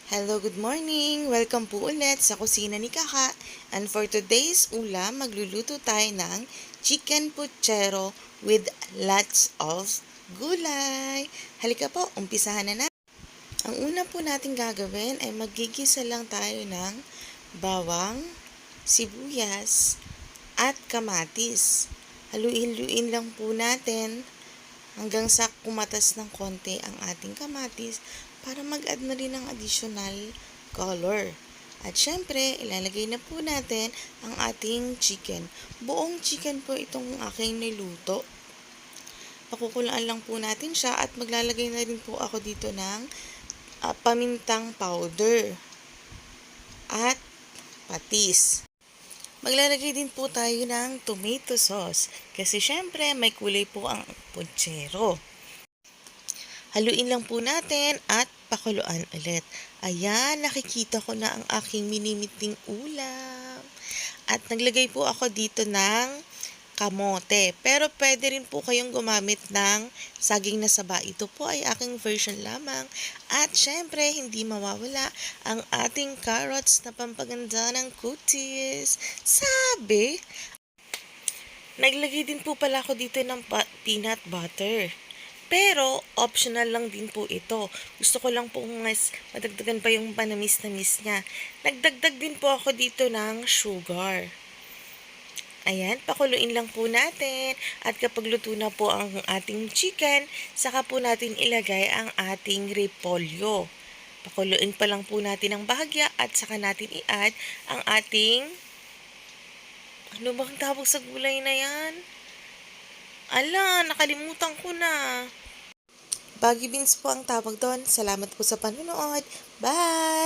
Hello, good morning! Welcome po ulit sa kusina ni Kaka. And for today's ulam, magluluto tayo ng chicken puchero with lots of gulay. Halika po, umpisahan na natin. Ang una po natin gagawin ay magigisa lang tayo ng bawang, sibuyas, at kamatis. Haluin-haluin lang po natin hanggang sa kumatas ng konti ang ating kamatis para mag-add na rin ng additional color. At syempre, ilalagay na po natin ang ating chicken. Buong chicken po itong aking niluto. Pakukulaan lang po natin siya at maglalagay na rin po ako dito ng pamintang powder at patis. Maglalagay din po tayo ng tomato sauce kasi syempre may kulay po ang puchero. Haluin lang po natin at pakuluan ulit. Ayan, nakikita ko na ang aking minimiting ulam. At naglagay po ako dito ng kamote. Pero pwede rin po kayong gumamit ng saging na saba. Ito po ay aking version lamang. At syempre, hindi mawawala ang ating carrots na pampaganda ng kutis. Sabi, naglagay din po pala ako dito ng peanut butter. Pero, optional lang din po ito. Gusto ko lang po mas madagdagan pa yung panamis-namis niya. Nagdagdag din po ako dito ng sugar. Ayan, pakuluin lang po natin. At kapag luto na po ang ating chicken, saka po natin ilagay ang ating repolyo. Pakuluin pa lang po natin ang bahagya at saka natin i-add ang ating... Ano bang tawag sa gulay na yan? Ala, nakalimutan ko na. Baggy beans po ang tawag doon. Salamat po sa panonood. Bye!